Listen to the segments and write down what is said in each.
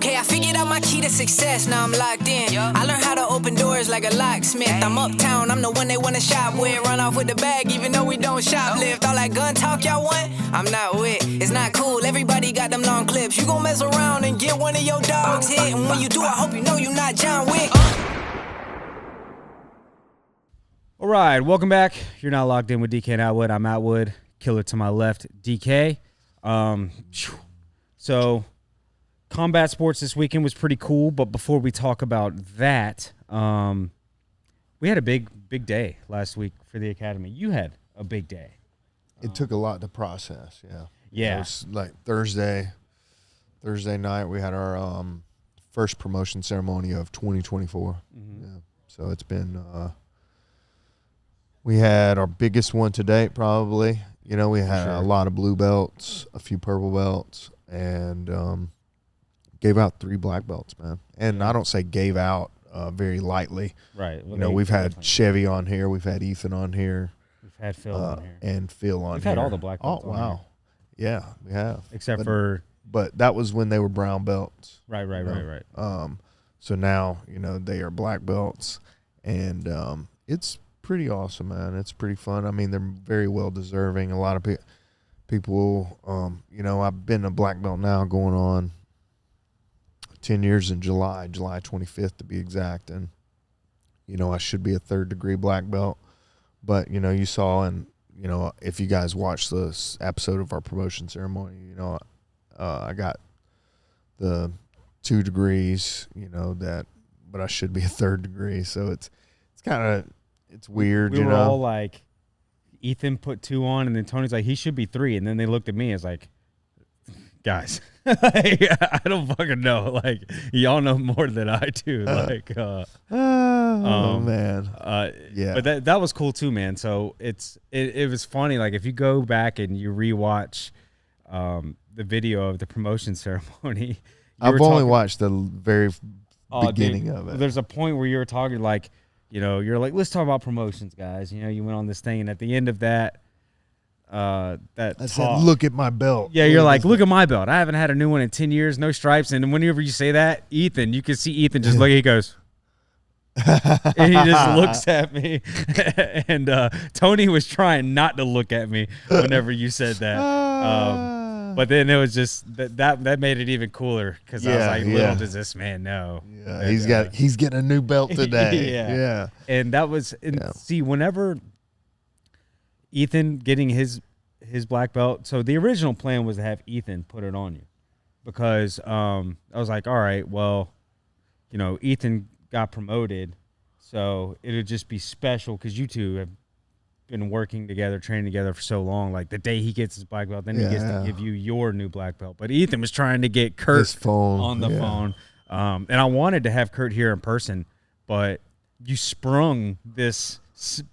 Okay, I figured out my key to success, now I'm locked in. I learned how to open doors like a locksmith. I'm uptown, I'm the one they wanna shop with. Run off with the bag even though we don't shoplift. All that gun talk y'all want, I'm not with. It's not cool, everybody got them long clips. You gon' mess around and get one of your dogs hit. And when you do, I hope you know you're not John Wick. All right, welcome back. You're not locked in with DK and Atwood. I'm Atwood. Killer to my left, DK. So combat sports this weekend was pretty cool, but before we talk about that, we had a big day last week for the Academy. You had a big day. It took a lot to process, yeah. Yeah. It was like Thursday night, we had our first promotion ceremony of 2024. Mm-hmm. Yeah. So it's been we had our biggest one to date probably. You know, we had a lot of blue belts, a few purple belts, and gave out 3 black belts, man. And I don't say gave out very lightly. Right. Well, you know, we've had Chevy on here. We've had Ethan on here. We've had Phil on here. And Phil on here. We've had all the black belts on wow. here. Yeah, we have. Except for... But that was when they were brown belts. Right. So now, you know, they are black belts. And it's pretty awesome, man. It's pretty fun. I mean, they're very well deserving. A lot of people, you know, I've been a black belt now going on 10 years in July 25th to be exact. And, you know, I should be a 3rd degree black belt. But, you know, you saw, and, you know, if you guys watched this episode of our promotion ceremony, you know, I got the 2 degrees, you know, but I should be a 3rd degree. So it's kind of, it's weird, we you were know. all like, Ethan put 2 on, and then Tony's like, he should be 3. And then they looked at me as like, guys, I don't fucking know. Like, y'all know more than I do. Like, man. Yeah. But that was cool too, man. So it was funny. Like, if you go back and you rewatch the video of the promotion ceremony, I've only watched the very beginning of it. There's a point where you were talking like, you know, you're like, let's talk about promotions, guys. You know, you went on this thing, and at the end of that, I said, look at my belt. Yeah, you're like, look at my belt. I haven't had a new one in 10 years, no stripes. And whenever you say that, Ethan, you can see Ethan just look. He goes, and he just looks at me. And Tony was trying not to look at me whenever you said that. But then it was just that made it even cooler because I was like, little does this man know. Yeah, he's getting a new belt today. Yeah. And that was see, whenever Ethan getting his black belt, so the original plan was to have Ethan put it on you because I was like, all right, well, you know, Ethan got promoted, so it would just be special because you two have been working together, training together for so long. Like the day he gets his black belt, then he gets to give you your new black belt. But Ethan was trying to get Kurt on the phone. And I wanted to have Kurt here in person, but you sprung this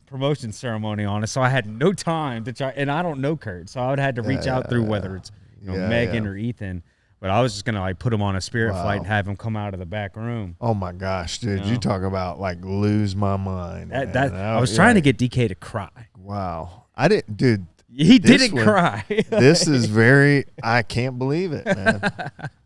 promotion ceremony on us, so I had no time to try. And I don't know Kurt, so I would have had to reach out through whether it's Megan or Ethan. But I was just gonna like put him on a Spirit flight and have him come out of the back room. Oh my gosh, dude! You talk about like lose my mind. I was trying to get DK to cry. Wow, I didn't, dude. He didn't cry. This is very. I can't believe it, man.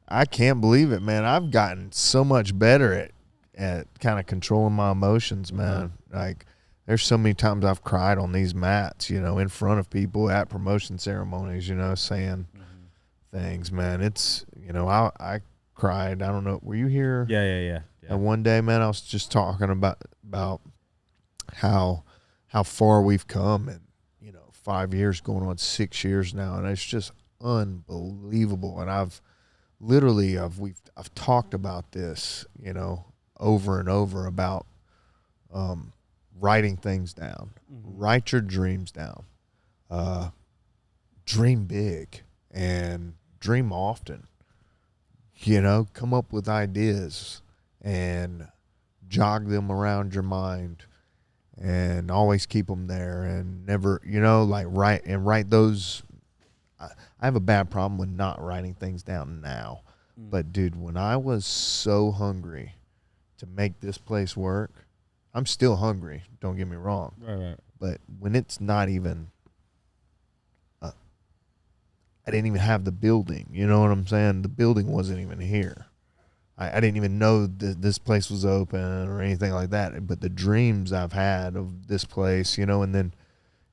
I can't believe it, man. I've gotten so much better at kind of controlling my emotions, man. Like, there's so many times I've cried on these mats, you know, in front of people at promotion ceremonies, you know, saying things, man. It's, you know, I cried. I don't know. Were you here? Yeah. And one day, man, I was just talking about how far we've come, and, you know, 5 years going on 6 years now, and it's just unbelievable. And I've talked about this, you know, over and over about writing things down. Write your dreams down. Dream big and dream often. You know, come up with ideas and jog them around your mind and always keep them there and never, you know, like write those. I have a bad problem with not writing things down now. But, dude, when I was so hungry to make this place work, I'm still hungry, don't get me wrong. Right. But when it's not even, I didn't even have the building, you know what I'm saying? The building wasn't even here. I didn't even know that this place was open or anything like that. But the dreams I've had of this place, and then,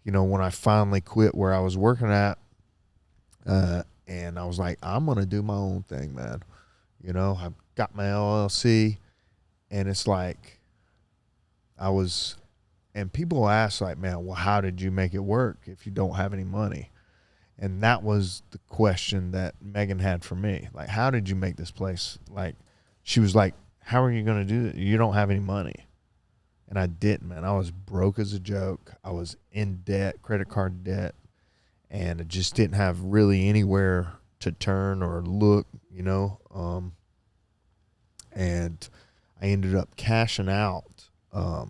when I finally quit where I was working at, and I was like, I'm going to do my own thing, man. I've got my LLC, and it's like and people ask like, man, well, how did you make it work if you don't have any money? And that was the question that Megan had for me. Like, how did you make this place? Like, she was like, how are you going to do it? You don't have any money. And I didn't, man. I was broke as a joke. I was in debt, credit card debt, and I just didn't have really anywhere to turn or look, and I ended up cashing out. I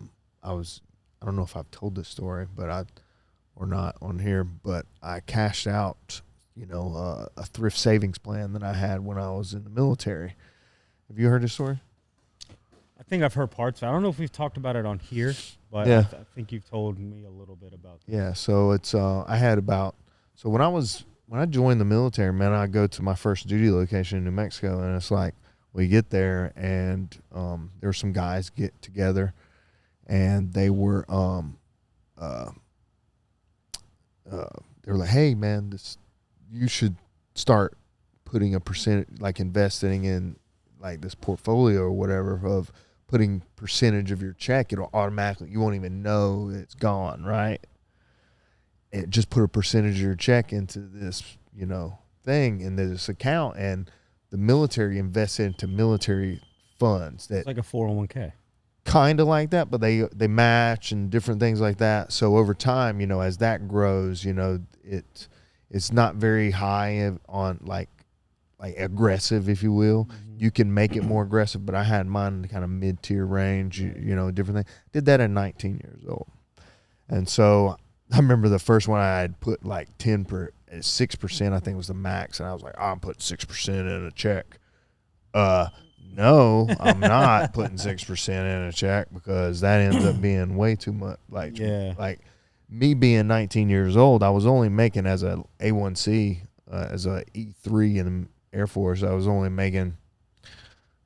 don't know if I've told this story, or not on here, but I cashed out, a thrift savings plan that I had when I was in the military. Have you heard this story? I think I've heard parts. I don't know if we've talked about it on here, but yeah. I think you've told me a little bit about that. Yeah, so it's I had so when I joined the military, man, I go to my first duty location in New Mexico, and it's like we get there, and there were some guys get together, and they were they were like, hey man, you should start putting a percentage, like investing in like this portfolio or whatever, of putting percentage of your check. It'll automatically, you won't even know it's gone, right? And just put a percentage of your check into this, thing, in this account, and the military invests into military funds. That it's like a 401k. Kind of like that, but they match and different things like that. So over time, as that grows, it's not very high on like aggressive, if you will. Mm-hmm. You can make it more aggressive, but I had mine in the kind of mid-tier range, different thing. Did that at 19 years old. And so I remember the first one I had put like 6%, I think was the max. And I was like, I'm putting 6% in a check. No, I'm not putting 6% in a check, because that ends up being way too much. Like me being 19 years old, I was only making as a A1C, as a E3 in the Air Force, I was only making,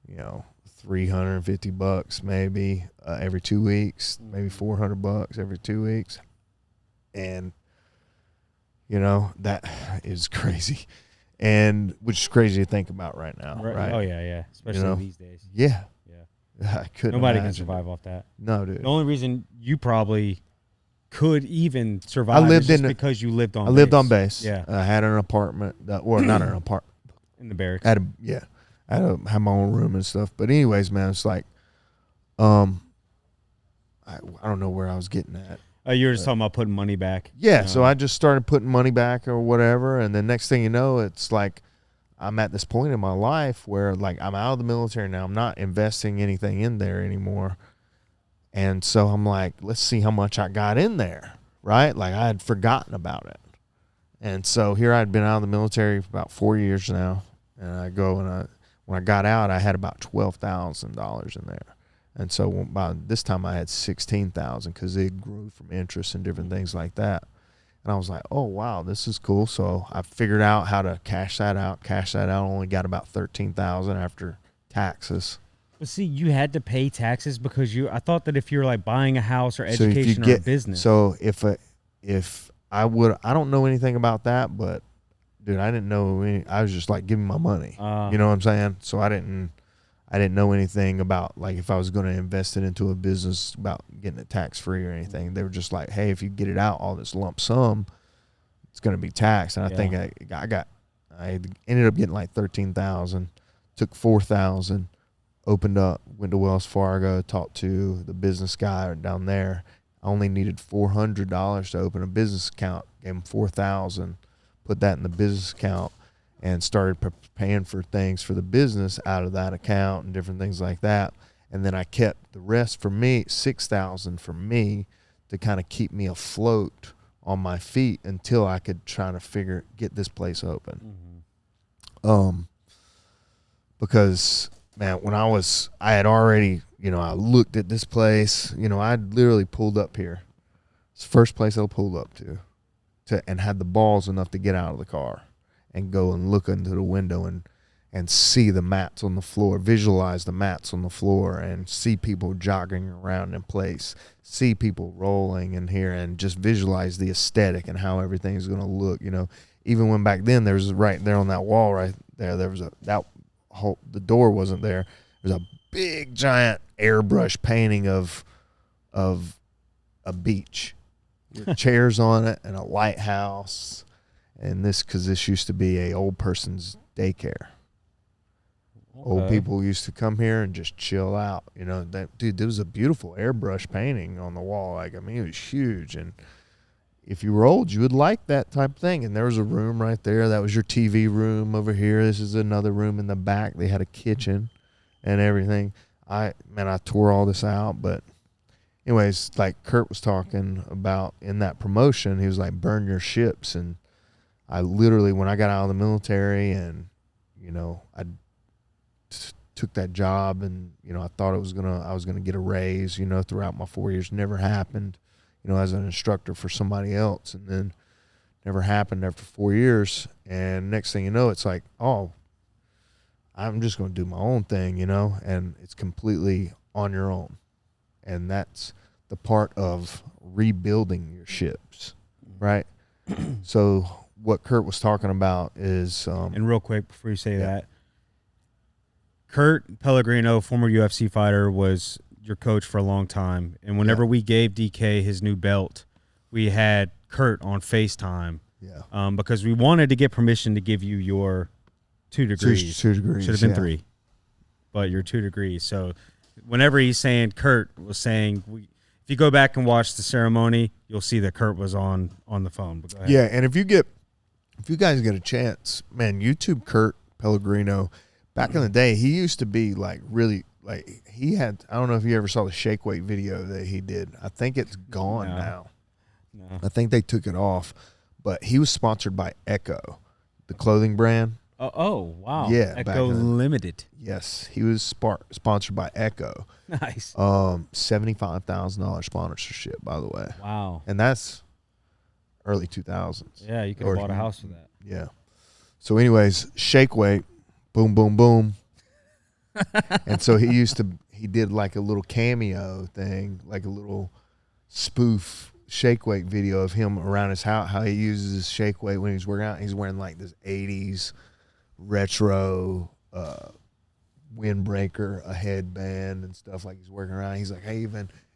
$350 maybe every 2 weeks, maybe $400 every 2 weeks. And, that is crazy. And which is crazy to think about right now, right? Oh yeah, especially these days. Yeah. I couldn't. Nobody can survive off that. No, dude. The only reason you probably could even survive is just because you lived on base. I lived on base. Yeah. I had an apartment, or not an apartment. In the barracks. I had my own room and stuff. But anyways, man, it's like, I don't know where I was getting at. You were just talking about putting money back. Yeah, so I just started putting money back or whatever, and the next thing you know, it's like I'm at this point in my life where like I'm out of the military now. I'm not investing anything in there anymore. And so I'm like, let's see how much I got in there, right? Like I had forgotten about it. And so here I'd been out of the military for about 4 years now, and I go and when I got out, I had about $12,000 in there. And so by this time I had $16,000, because it grew from interest and different things like that. And I was like, oh, wow, this is cool. So I figured out how to cash that out. Only got about $13,000 after taxes. But see, you had to pay taxes because I thought that if you're like buying a house or education or a business. So if I don't know anything about that, but dude, I didn't know I was just like, give me my money. You know what I'm saying? So I didn't know anything about like if I was going to invest it into a business about getting it tax free or anything. They were just like, hey, if you get it out, all this lump sum, it's going to be taxed. And I think I ended up getting like $13,000, took $4,000, opened up, went to Wells Fargo, talked to the business guy down there. I only needed $400 to open a business account. Gave him $4,000, put that in the business account, and started paying for things for the business out of that account and different things like that. And then I kept the rest for me, $6,000 for me, to kind of keep me afloat on my feet until I could try to get this place open. Mm-hmm. Because man, when I had already, I looked at this place, I literally pulled up here. It's the first place I pulled up to and had the balls enough to get out of the car and go and look into the window and see the mats on the floor, visualize the mats on the floor, and see people jogging around in place, see people rolling in here, and just visualize the aesthetic and how everything's going to look. You know, even when back then there was right there on that wall right there, there was the door wasn't there. There was a big giant airbrush painting of a beach with chairs on it and a lighthouse. And because this used to be a old person's daycare. Okay. Old people used to come here and just chill out. You know, there was a beautiful airbrush painting on the wall. Like, I mean, it was huge. And if you were old, you would like that type of thing. And there was a room right there. That was your TV room over here. This is another room in the back. They had a kitchen and everything. I tore all this out. But anyways, like Kurt was talking about in that promotion, he was like, burn your ships. And I literally, when I got out of the military and, you know, I took that job and, you know, I thought I was gonna get a raise, you know, throughout my 4 years. Never happened, you know, as an instructor for somebody else. And then never happened after 4 years. And next thing you know, it's like, oh, I'm just going to do my own thing, you know, and it's completely on your own. And that's the part of rebuilding your ships, right? So what Kurt was talking about is and real quick before you say that, Kurt Pellegrino, former UFC fighter, was your coach for a long time. And whenever we gave DK his new belt, we had Kurt on FaceTime. Yeah. Because we wanted to get permission to give you your 2 degrees. 2 degrees. Should have been 3. But your 2 degrees. So whenever he's saying, Kurt was saying, if you go back and watch the ceremony, you'll see that Kurt was on the phone. But go ahead. Yeah, and if you guys get a chance, man, YouTube Kurt Pellegrino. Back in the day, he used to be like really like he had. I don't know if you ever saw the shake weight video that he did. I think it's gone now. No. I think they took it off, but he was sponsored by Echo, the clothing brand. Oh wow! Yeah, Echo Limited. Yes, he was sponsored by Echo. Nice. $75,000 sponsorship, by the way. Wow. And that's early 2000s. Yeah, you could have bought a house for that. Yeah. So, anyways, shake weight. Boom, boom, boom. And so he did like a little cameo thing, like a little spoof shake weight video of him around his house, how he uses his shake weight when he's working out. He's wearing like this 80s retro windbreaker, a headband and stuff, like he's working around. He's like,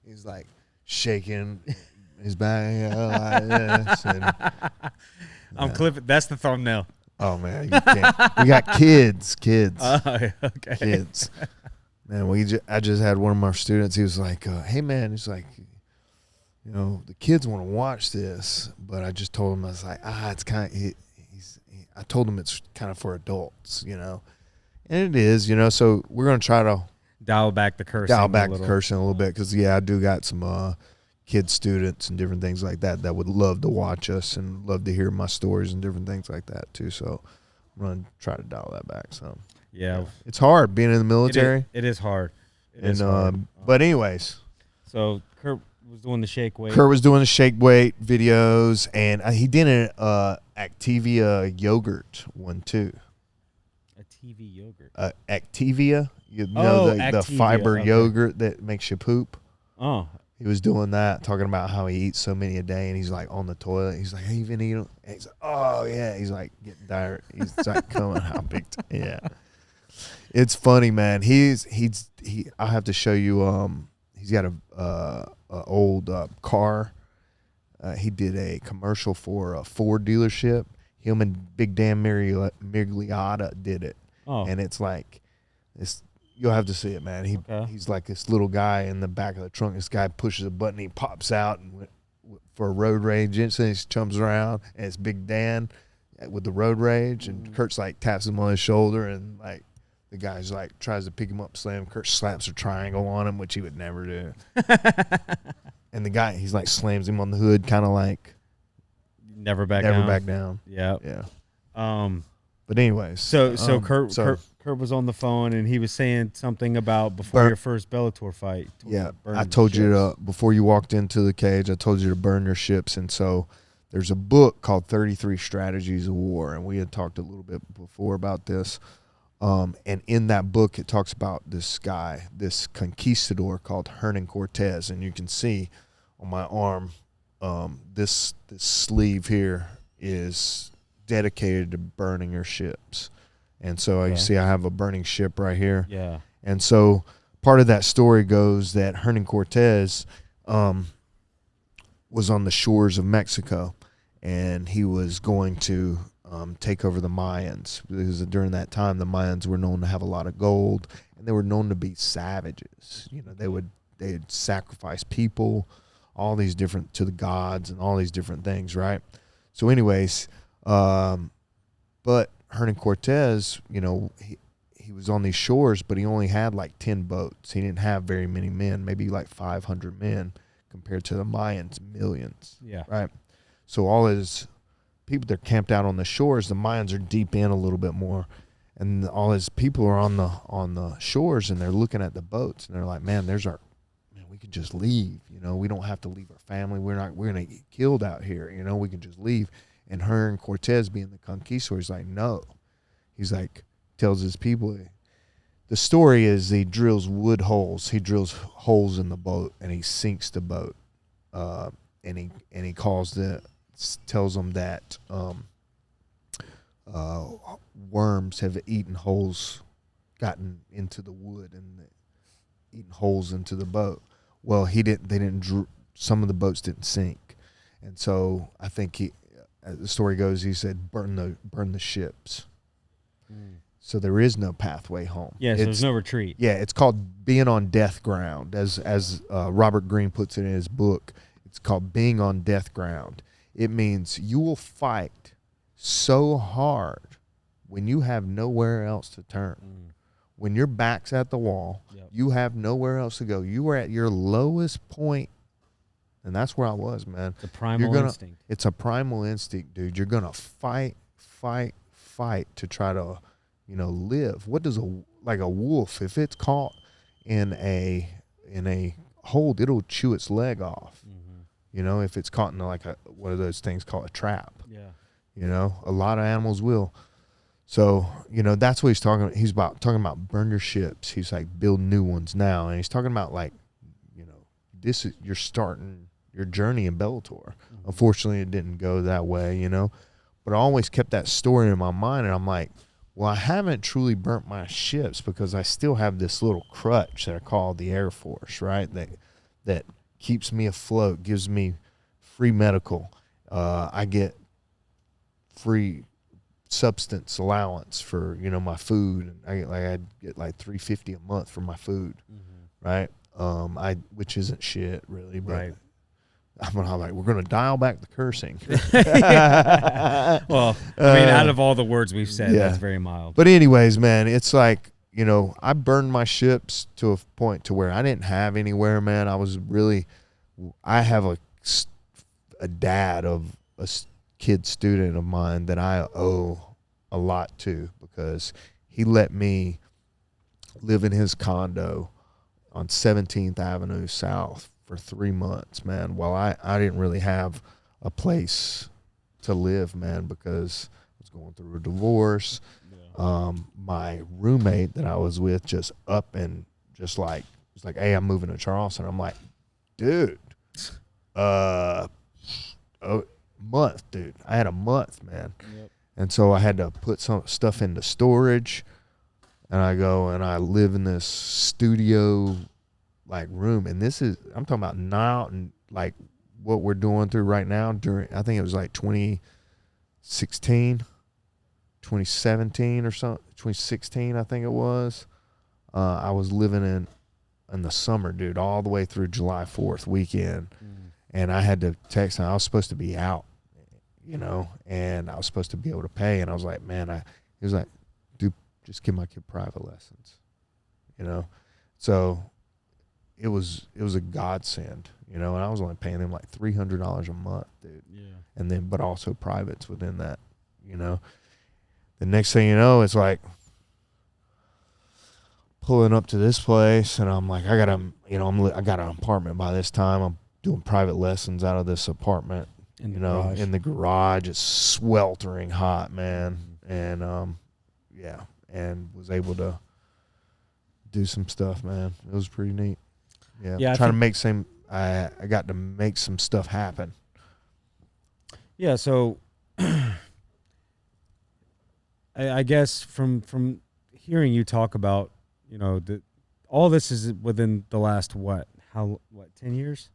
he's like shaking his back like this. And, I'm clipping. That's the thumbnail. Oh man, you can't. We got kids. Okay. Kids. Man, I just had one of my students. He was like, "Hey man," he's like, "You know, the kids want to watch this," but I just told him, I was like, it's kind of. I told him it's kind of for adults, you know, and it is, you know. So we're gonna try to dial back the cursing. a little bit, because I do got some kid students and different things like that would love to watch us and love to hear my stories and different things like that too. So I'm going to try to dial that back some. Yeah. It's hard being in the military. It is hard. It is hard. But anyways. So Kurt was doing the shake weight. Kurt was doing the shake weight videos, and he did an Activia yogurt one too. Activia yogurt? Activia. You know, the fiber yogurt that makes you poop. Oh, he was doing that, talking about how he eats so many a day, and he's like on the toilet. He's like, "Hey, you been eating?" And he's like, "Oh yeah." He's like getting diarrhea. He's like coming out big time. Yeah, it's funny, man. I have to show you. He's got a old car. He did a commercial for a Ford dealership. Him and Big Dan Migliotta did it. Oh, and it's like this. You'll have to see it, man. He's like this little guy in the back of the trunk. This guy pushes a button, he pops out and for a road rage incident. He comes around, and it's Big Dan with the road rage, and Kurt's like taps him on his shoulder, and like the guy's like tries to pick him up, slam. Kurt slaps a triangle on him, which he would never do. And the guy, he's like slams him on the hood, kind of like never back down. Yeah. But anyways, so Kurt was on the phone, and he was saying something about before your first Bellator fight. Yeah, I told you to, before you walked into the cage, I told you to burn your ships. And so there's a book called 33 Strategies of War, and we had talked a little bit before about this. And in that book, it talks about this guy, this conquistador called Hernan Cortez. And you can see on my arm, this sleeve here is dedicated to burning your ships. And so you see I have a burning ship right here. Yeah. And so part of that story goes that Hernan Cortez was on the shores of Mexico, and he was going to take over the Mayans, because during that time the Mayans were known to have a lot of gold, and they were known to be savages. You know, they'd sacrifice people, all these different, to the gods and all these different things, right? So anyways, but Hernan Cortez, you know, he was on these shores, but he only had like 10 boats. He didn't have very many men, maybe like 500 men, compared to the Mayans, millions. Yeah. Right. So all his people, they're camped out on the shores. The Mayans are deep in a little bit more, and all his people are on the shores, and they're looking at the boats, and they're like, man, we could just leave. You know, we don't have to leave our family. We're gonna get killed out here. You know, we can just leave. And Hernan Cortez, being the conquistador, he's like, no. He's like, tells his people, the story is he drills wood holes. He drills holes in the boat, and he sinks the boat. And he tells them that worms have eaten holes, gotten into the wood, and eaten holes into the boat. Well, some of the boats didn't sink, and so I think the story goes, he said, burn the ships. So there is no pathway home. Yeah, so there's no retreat. Yeah, it's called being on death ground, as Robert Greene puts it in his book. It's called being on death ground. It means you will fight so hard when you have nowhere else to turn. When your back's at the wall, you have nowhere else to go. You are at your lowest point, and that's where I was, man. The primal instinct. It's a primal instinct, dude. You're gonna fight to try to, you know, live. What does a wolf, if it's caught in a hold, it'll chew its leg off. You know, if it's caught in like one of those things called a trap. Yeah. You know, a lot of animals will. So, you know, that's what he's talking about. He's talking about burn your ships. He's like, build new ones now. And he's talking about, like, you know, you're starting your journey in Bellator. Unfortunately, it didn't go that way, you know. But I always kept that story in my mind, and I'm like, well, I haven't truly burnt my ships because I still have this little crutch that I call the Air Force, right? That keeps me afloat, gives me free medical. I get free substance allowance for, you know, my food. I get like $350 a month for my food, right? Which isn't shit really, but right. I'm like, we're gonna dial back the cursing. Well, I mean, out of all the words we've said, that's very mild. But anyways, man, it's like, you know, I burned my ships to a point to where I didn't have anywhere, man. I have a dad of a kid student of mine that I owe a lot to, because he let me live in his condo on 17th Avenue South for 3 months, man, while I didn't really have a place to live, man, because I was going through a divorce. My roommate that I was with just up and just like, was like, hey, I'm moving to Charleston. I'm like, dude, month, dude. I had a month, man. And so I had to put some stuff into storage, and I go and I live in this studio like room, and I'm talking about now, and like what we're doing through right now I think it was like 2016, 2017 or something, 2016 I think it was. I was living in the summer, dude, all the way through July 4th weekend. And I had to text him. I was supposed to be out, you know, and I was supposed to be able to pay. And I was like, man, he was like, dude, just give my kid private lessons, you know? So it was a godsend, you know, and I was only paying them like $300 a month, dude. Yeah. And then, but also privates within that, you know. The next thing you know, it's like pulling up to this place, and I'm like, I got an apartment by this time. I'm doing private lessons out of this apartment, in the garage. It's sweltering hot, man. And and was able to do some stuff, man. It was pretty neat. Yeah, I got to make some stuff happen. Yeah, so I guess from hearing you talk about, all this is within the last 10 years?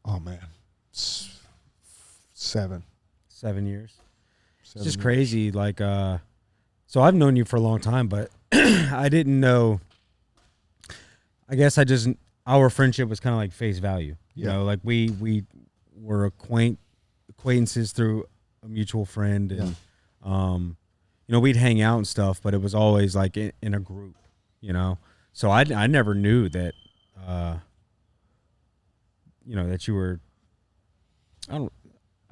Oh man, 7 years. It's just years. crazy. Like, so I've known you for a long time, but I didn't know. I guess our friendship was kind of like face value. You know, like we were acquaintances through a mutual friend, and we'd hang out and stuff, but it was always like in a group. So I never knew that. That you were, I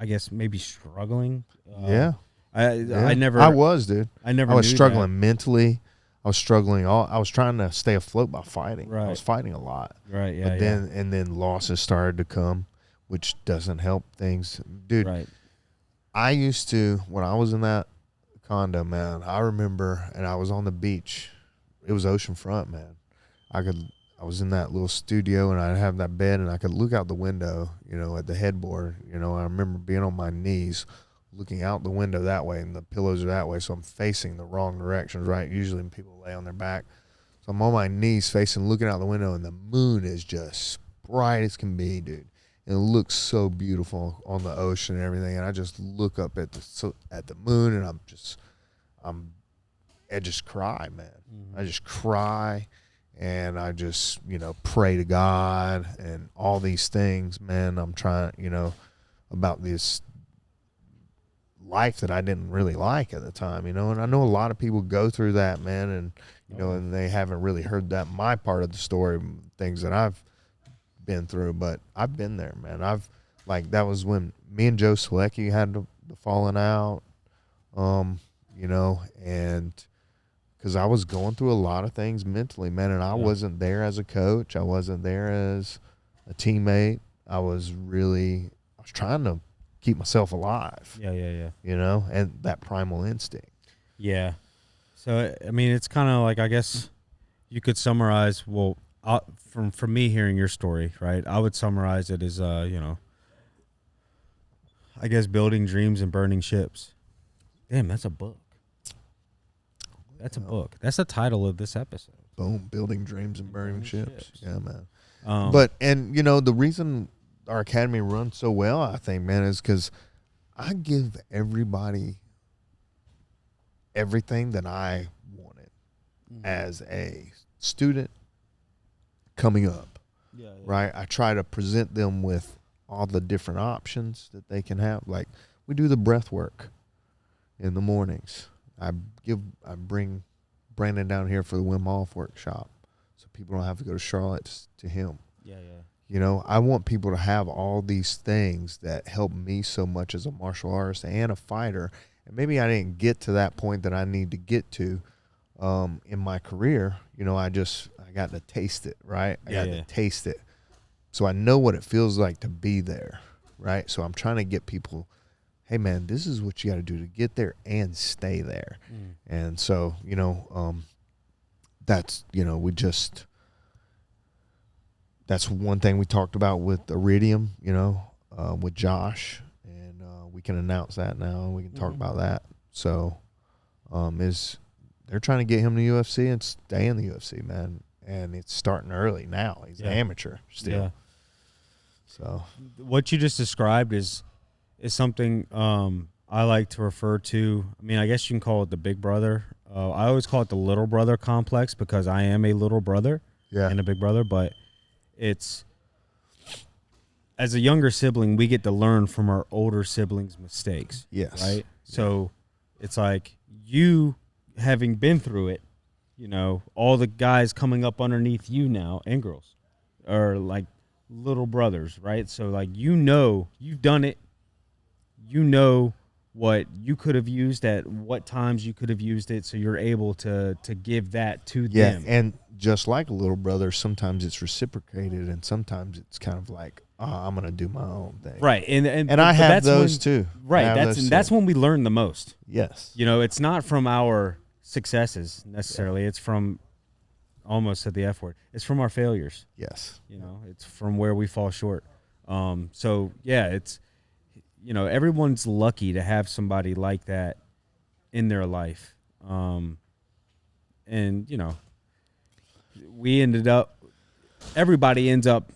guess maybe struggling. I was, dude. I was struggling that. mentally. I was struggling. I was trying to stay afloat by fighting. Right. I was fighting a lot. Right. Yeah. But then losses started to come, which doesn't help things, dude. Right. I used to, when I was in that condo, man, I remember, and I was on the beach. It was oceanfront, man. I was in that little studio, and I'd have that bed, and I could look out the window, at the headboard. I remember being on my knees, looking out the window that way, and the pillows are that way, so I'm facing the wrong directions, right? Usually when people lay on their back. So I'm on my knees facing, looking out the window, and the moon is just bright as can be, dude. And it looks so beautiful on the ocean and everything, and I just look up at the moon, and I just cry, man. Mm-hmm. I just cry. And I just, pray to God and all these things, man. I'm trying, about this life that I didn't really like at the time, And I know a lot of people go through that, man, and, and they haven't really heard my part of the story, things that I've been through, but I've been there, man. That was when me and Joe Selecki had the falling out, and because I was going through a lot of things mentally, man, and I wasn't there as a coach. I wasn't there as a teammate. I was trying to keep myself alive. Yeah. And that primal instinct. Yeah. So, I mean, it's kind of like, I guess you could summarize, from me hearing your story, right, I would summarize it as, I guess building dreams and burning ships. Damn, that's a book. That's a book. That's the title of this episode. Boom. Building dreams and burning ships. Yeah, man. The reason our academy runs so well, I think, man, is because I give everybody everything that I wanted as a student coming up. Yeah. Right? I try to present them with all the different options that they can have. Like, we do the breath work in the mornings. I bring Brandon down here for the Wim Hof workshop, so people don't have to go to Charlotte to him. Yeah. I want people to have all these things that help me so much as a martial artist and a fighter. And maybe I didn't get to that point that I need to get to in my career. I got to taste it, right? I got to taste it. So I know what it feels like to be there, right? So I'm trying to get people, hey, man, this is what you got to do to get there and stay there. And so, that's, that's one thing we talked about with Iridium, with Josh, and we can announce that now. We can talk about that. So they're trying to get him to UFC and stay in the UFC, man. And it's starting early now. He's an amateur still. Yeah. So what you just described is something I like to refer to. I mean, I guess you can call it the big brother. I always call it the little brother complex because I am a little brother and a big brother. But it's, as a younger sibling, we get to learn from our older siblings' mistakes. Yes. Right? Yeah. So it's like you having been through it, all the guys coming up underneath you now, and girls, are like little brothers, right? So like, you've done it. What you could have used at what times you could have used it, so you're able to give that to them. Yeah, and just like a little brother, sometimes it's reciprocated, and sometimes it's kind of like, I'm going to do my own thing. Right, and I have those too. Right, that's when we learn the most. Yes. It's not from our successes necessarily. It's from almost to the F word. It's from our failures. Yes. You know, it's from where we fall short. So yeah, it's, you know, everyone's lucky to have somebody like that in their life. And you know, everybody ends up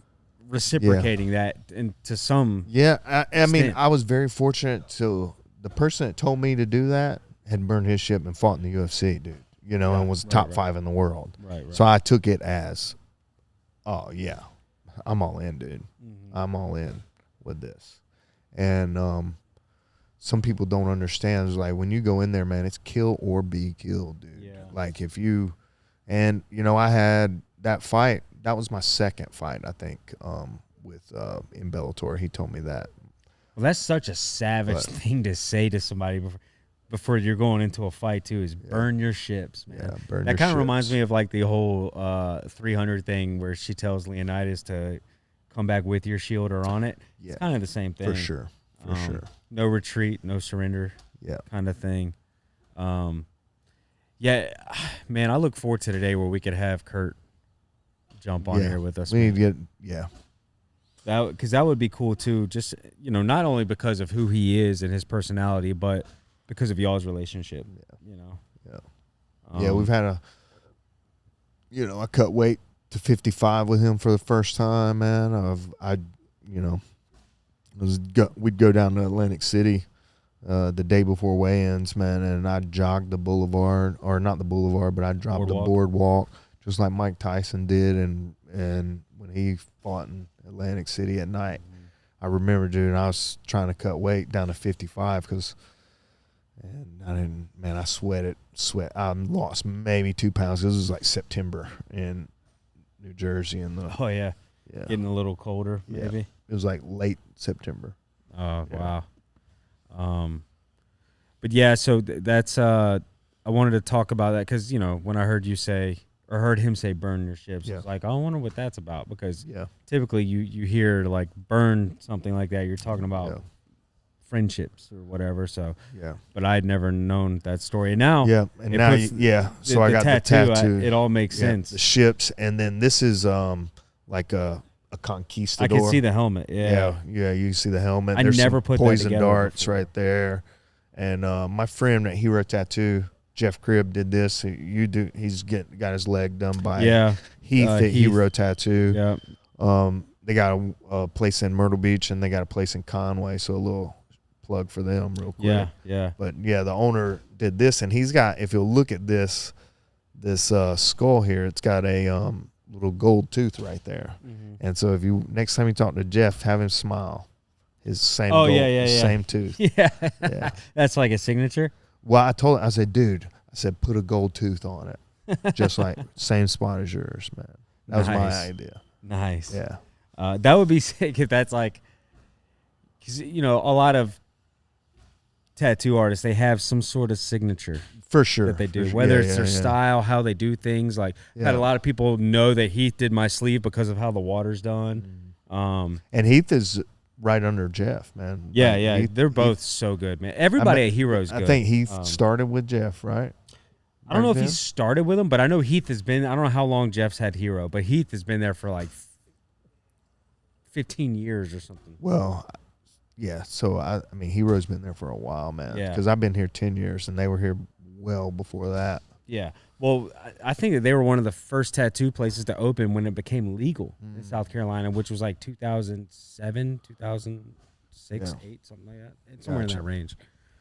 reciprocating that into some. Yeah. I mean, I was very fortunate to the person that told me to do that had burned his ship and fought in the UFC, dude, you know, and was top 5 in the world. Right. So I took it as, oh yeah, I'm all in, dude. Mm-hmm. I'm all in with this. And some people don't understand. It's like when you go in there, man, it's kill or be killed, dude. Yeah. Like if you, and you know, I had that fight. That was my second fight, I think, with in Bellator. He told me that. Well, that's such a savage thing to say to somebody before you're going into a fight too. Is burn your ships, man. Yeah, burn. That kind of reminds me of like the whole 300 thing where she tells Leonidas to come back with your shield or on it. Yeah, it's kind of the same thing. For sure. For sure. No retreat, no surrender. Yeah, kind of thing. Yeah, man, I look forward to the day where we could have Kurt jump on here with us. We need to get because that would be cool too. Just, you know, not only because of who he is and his personality, but because of y'all's relationship. Yeah. You know. Yeah. We've had I cut weight to 55 with him for the first time, man. We'd go down to Atlantic City the day before weigh-ins, man, and I'd jog the boulevard, or not the boulevard, but I'd drop the boardwalk, just like Mike Tyson did, and when he fought in Atlantic City at night. I remember, dude, I was trying to cut weight down to 55 because, I sweat. I lost maybe 2 pounds. This was like September in New Jersey. Yeah. Getting a little colder, maybe. Yeah. It was like late September. Oh, yeah. Wow. But yeah, so that's, I wanted to talk about that because, you know, when I heard him say burn your ships, I was like, I wonder what that's about, because typically you hear like burn something like that, you're talking about friendships or whatever. So but I'd never known that story. And now so I got the tattoo. It all makes sense. The ships, and then this is like a conquistador. I can see the helmet. Yeah, you see the helmet. I never put poison that together darts before. Right there. And my friend at Hero Tattoo, Jeff Cribb, did this. He's got his leg done by Heath at Hero Tattoo. Yeah. They got a place in Myrtle Beach and they got a place in Conway. So a little plug for them real quick. Yeah. But yeah, the owner did this, and he's got, if you'll look at this skull here, it's got a little gold tooth right there. Mm-hmm. And so if you next time you talk to Jeff, have him smile. His same same tooth. Yeah. That's like a signature. Well, I told him, I said, dude, put a gold tooth on it. Just like same spot as yours, man. That was my idea. Nice. Yeah. That would be sick if that's like, because, you know, a lot of tattoo artists, they have some sort of signature. For sure. That they do. Whether it's their style, how they do things. Like, had a lot of people know that Heath did my sleeve because of how the water's done. And Heath is right under Jeff, man. Yeah. Heath, they're both so good, man. Everybody at Hero's good. I think Heath started with Jeff, right? I don't know if he started with him, but I know Heath has been, I don't know how long Jeff's had Hero, but Heath has been there for like 15 years or something. Well, yeah. So, I mean, Hero's been there for a while, man. Yeah. Because I've been here 10 years, and they were here well before that. Yeah. Well, I think that they were one of the first tattoo places to open when it became legal in South Carolina, which was like 2007, 2006, 8, something like that. It's somewhere in that range.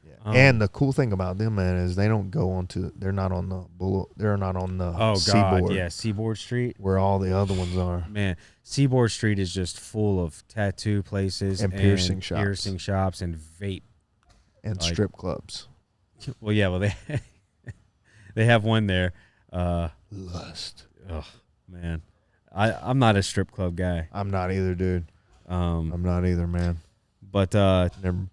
Yeah. And the cool thing about them, man, is they don't go onto. They're not on the Seaboard. Yeah, Seaboard Street, where all the other ones are. Man, Seaboard Street is just full of tattoo places and piercing shops and vape and strip clubs. Well, they have one there. Lust. Oh man, I'm not a strip club guy. I'm not either, dude. I'm not either, man. But never.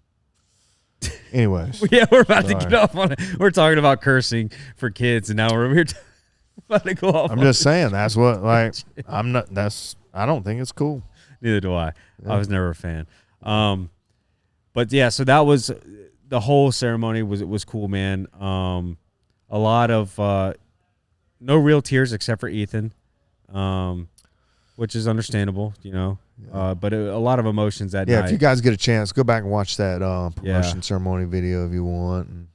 Anyways, we're about to get off on it. We're talking about cursing for kids, and now we're here about to go off. I'm just saying that's what I'm not. I don't think it's cool. Neither do I. Yeah. I was never a fan. But yeah, so that was the whole ceremony. Was cool, man. a lot of no real tears except for Ethan, which is understandable, you know. But a lot of emotions that night. Yeah, if you guys get a chance, go back and watch that promotion ceremony video if you want. And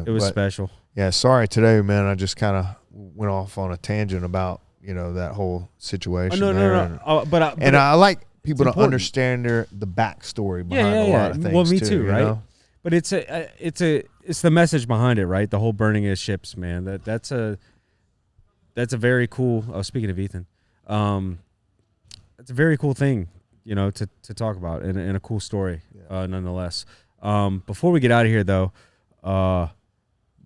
it was special. Yeah, sorry today, man. I just kind of went off on a tangent about that whole situation. No. But I like people to understand the backstory behind a lot of things. Well, me too, right? You know? But it's the message behind it, right? The whole burning of ships, man. That's a very cool. Oh, speaking of Ethan, it's a very cool thing, to talk about and a cool story, nonetheless. Before we get out of here, though,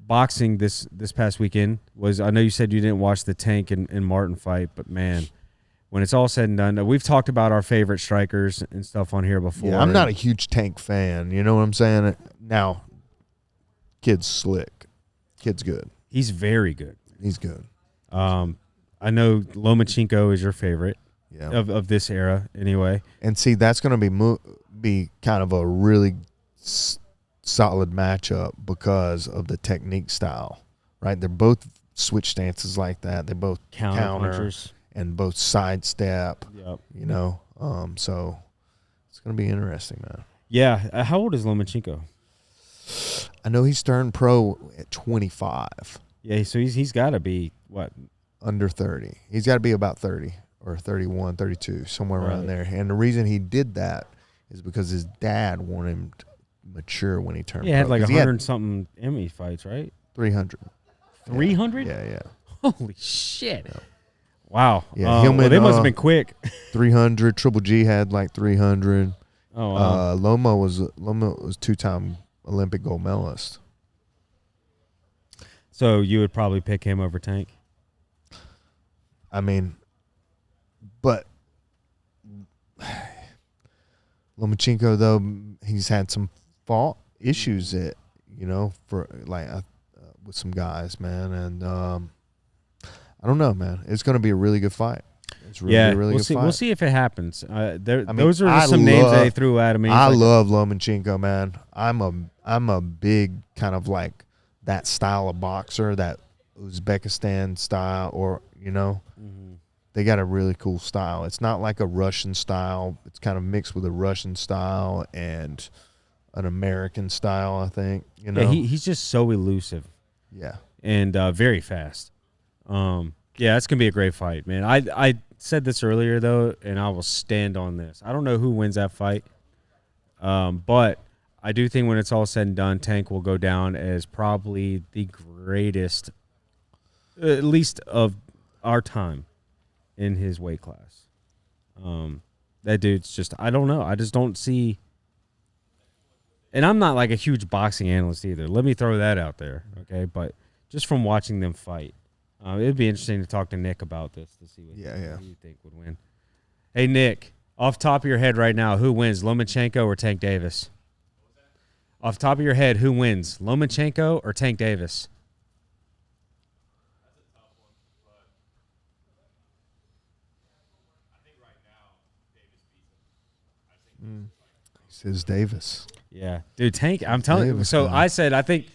boxing this past weekend was. I know you said you didn't watch the Tank and Martin fight, but man, when it's all said and done, we've talked about our favorite strikers and stuff on here before. Yeah, I'm not a huge Tank fan. You know what I'm saying? Now, kid's slick. Kid's good. He's very good. He's good. I know Lomachenko is your favorite of this era anyway. And see, that's going to be kind of a really solid matchup because of the technique style, right? They're both switch stances like that. They both counter and both sidestep. Yep. So it's going to be interesting, man. Yeah. How old is Lomachenko? I know he's turned pro at 25. Yeah, so he's got to be, what? Under 30. He's got to be about 30 or 31, 32, somewhere around there. And the reason he did that is because his dad wanted him to mature when he turned pro. He had like 100-something Emmy fights, right? 300. 300? Yeah. Holy shit. Yeah. Wow. Yeah, they must have been quick. 300. Triple G had like 300. Oh, wow. Loma was 2-time Olympic gold medalist. So you would probably pick him over Tank? I mean, but Lomachenko, though, he's had some fault issues for with some guys, man. And I don't know, man. It's going to be a really good fight. It's really a really good fight. We'll see if it happens. Those are some names they threw at him. I love Lomachenko, man. I'm a big kind of like that style of boxer, that Uzbekistan style, or they got a really cool style. It's not like a Russian style. It's kind of mixed with a Russian style and an American style, I think. Yeah, he's just so elusive. Yeah, and very fast. Yeah, it's gonna be a great fight, man. I said this earlier though, and I will stand on this. I don't know who wins that fight, but I do think when it's all said and done, Tank will go down as probably the greatest, at least of our time, in his weight class. That dude's just, I don't know. I just don't see, and I'm not like a huge boxing analyst either. Let me throw that out there, okay? But just from watching them fight, it'd be interesting to talk to Nick about this to see what you think would win. Hey, Nick, off the top of your head right now, who wins, Lomachenko or Tank Davis? Off the top of your head, who wins, Lomachenko or Tank Davis? That's a tough one, but I think right now Davis beats him. He says Davis. Yeah, dude, Tank. I'm telling you. So I said I think.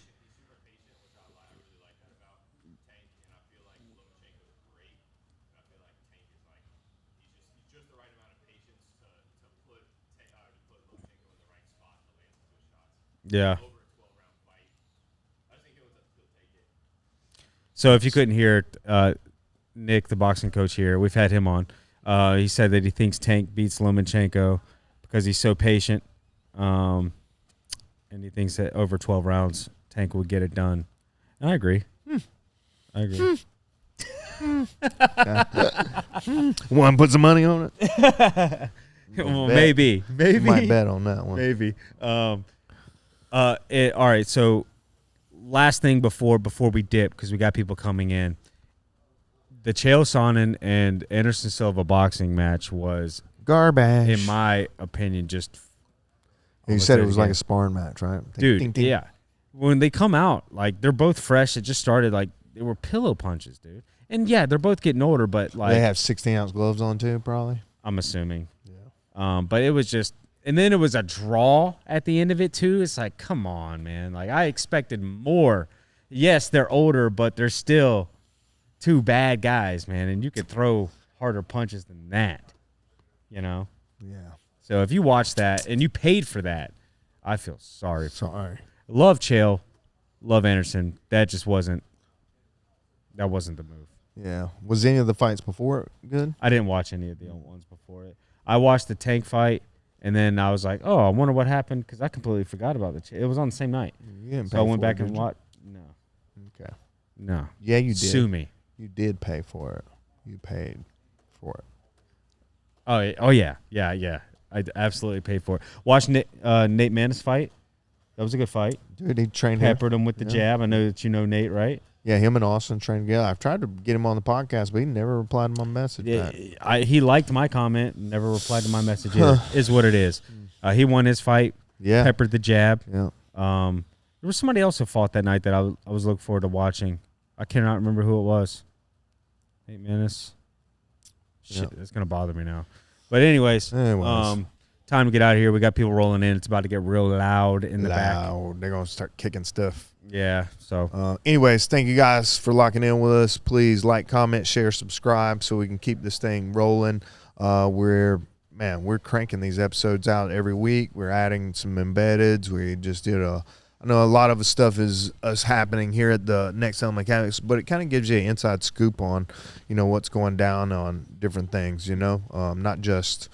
Yeah. So if you couldn't hear Nick, the boxing coach here, we've had him on. He said that he thinks Tank beats Lomachenko because he's so patient, and he thinks that over 12 rounds, Tank would get it done. And I agree. I agree. Want to put some money on it? Well, maybe. Might bet on that one. Maybe. All right, so last thing before we dip, because we got people coming in. The Chael Sonnen and Anderson Silva boxing match was garbage, in my opinion. Just you said it was like a sparring match, right? Dude, ding, ding. Yeah. When they come out, like they're both fresh. It just started like they were pillow punches, dude. And yeah, they're both getting older, but like they have 16-ounce gloves on too, probably. I'm assuming. Yeah. But it was just. And then it was a draw at the end of it, too. It's like, come on, man. Like, I expected more yes, they're older, but they're still two bad guys, man. And you could throw harder punches than that, you know? Yeah. So if you watch that and you paid for that, I feel sorry. Sorry. Love Chael, love Anderson. That wasn't the move. Yeah. Was any of the fights before it good? I didn't watch any of the ones before it. I watched the Tank fight, and then I was like, oh, I wonder what happened because I completely forgot about it was on the same night. So I went back and watched. No. Okay. No. Yeah, you did. Sue me. You did pay for it. You paid for it. Oh yeah. I absolutely paid for it. Watching Nate Maness fight. That was a good fight. Dude, he trained Peppered him with the jab. I know that you know Nate, right? Yeah, him and Austin trained together. I've tried to get him on the podcast, but he never replied to my message. Yeah, he liked my comment, never replied to my message. Is what it is. He won his fight. Yeah. Peppered the jab. Yeah. There was somebody else who fought that night that I was looking forward to watching. I cannot remember who it was. Nate Maness. Shit, it's gonna bother me now. But anyways. Time to get out of here. We got people rolling in. It's about to get real loud in the back. They're gonna start kicking stuff. Yeah. So. Anyways, thank you guys for locking in with us. Please like, comment, share, subscribe, so we can keep this thing rolling. We're cranking these episodes out every week. We're adding some embeddeds. We just did I know a lot of the stuff is us happening here at the Next Level Mechanics, but it kind of gives you an inside scoop on, what's going down on different things. Not just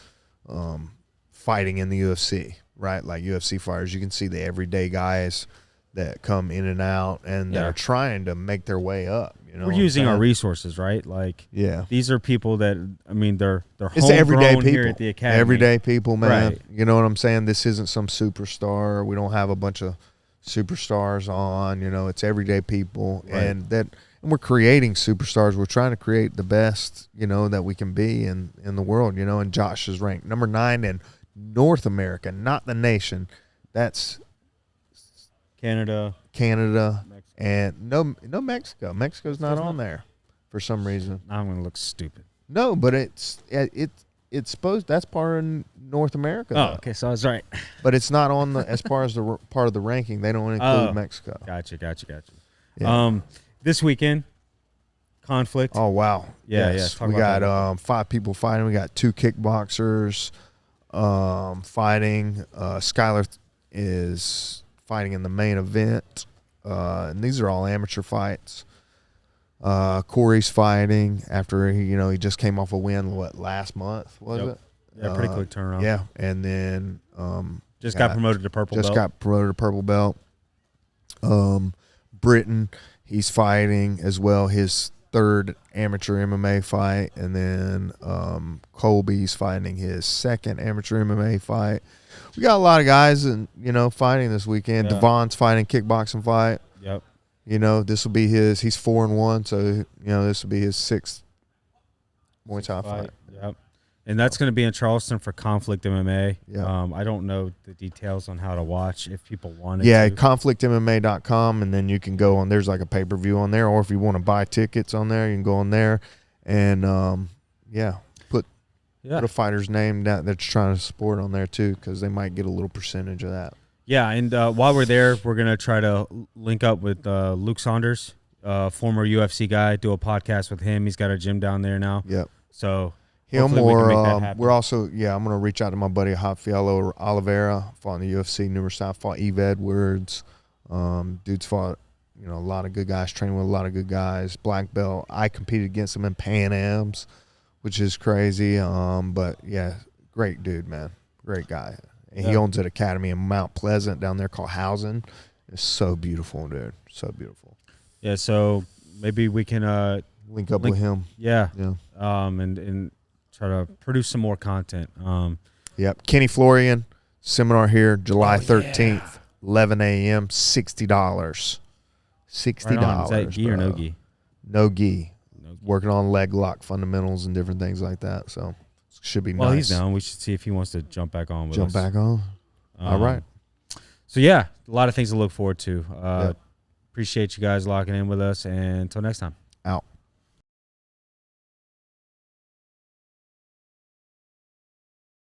fighting in the UFC, right? Like UFC fighters, you can see the everyday guys that come in and out and that are trying to make their way up. We're using our resources, right? Like, these are people that, they're it's everyday people here at the academy. Everyday people, man. Right. You know what I'm saying? This isn't some superstar. We don't have a bunch of superstars on. It's everyday people, right. and we're creating superstars. We're trying to create the best, that we can be in the world. And Josh is ranked number 9 in North America, not the nation. That's Canada, Mexico. And no Mexico. Mexico's not on there for some reason. I'm gonna look stupid. No, but it's supposed that's part of North America. Oh, okay, so I was right. But it's not on the as far as the part of the ranking. They don't include Mexico. Gotcha. Yeah. This weekend, conflict. Oh wow. Yeah, yes. yeah. We got 5 people fighting. We got 2 kickboxers fighting. Skylar is fighting in the main event. And these are all amateur fights. Corey's fighting after he just came off a win last month, was it? Yeah, pretty quick turnaround. Yeah, and then just got promoted to purple belt. Just got promoted to purple belt. Britton, he's fighting as well, his 3rd amateur MMA fight, and then Colby's fighting his 2nd amateur MMA fight. We got a lot of guys fighting this weekend. Yeah. Devon's fighting kickboxing fight. Yep. This will be he's 4-1, so this will be his 6th Muay Thai fight. Yep. And that's going to be in Charleston for Conflict MMA. Yeah. I don't know the details on how to watch if people want it. Yeah, to. conflictmma.com, and then you can go on. There's like a pay-per-view on there, or if you want to buy tickets on there, you can go on there and put a fighter's name that you're trying to support on there too, because they might get a little percentage of that. Yeah, and while we're there, we're going to try to link up with Luke Saunders, former UFC guy, do a podcast with him. He's got a gym down there now. Yep. So him or we're also, I'm going to reach out to my buddy Rafael Oliveira, fought in the UFC numerous times, fought Eve Edwards. Dude's fought, a lot of good guys, trained with a lot of good guys. Black belt. I competed against him in Pan Ams, which is crazy. But yeah, great dude, man. Great guy. And he owns an academy in Mount Pleasant down there called Housing. It's so beautiful, dude. So beautiful. Yeah, so maybe we can link up with him. Yeah. And try to produce some more content. Yep. Kenny Florian, seminar here, July 13th, 11 a.m., $60. $60. Right. Is that gi or no gi? No gi. Working on leg lock fundamentals and different things like that. So should be nice. Well, he's down. We should see if he wants to jump back on with us. Jump back on. All right. So, yeah, a lot of things to look forward to. Appreciate you guys locking in with us. And until next time. Out.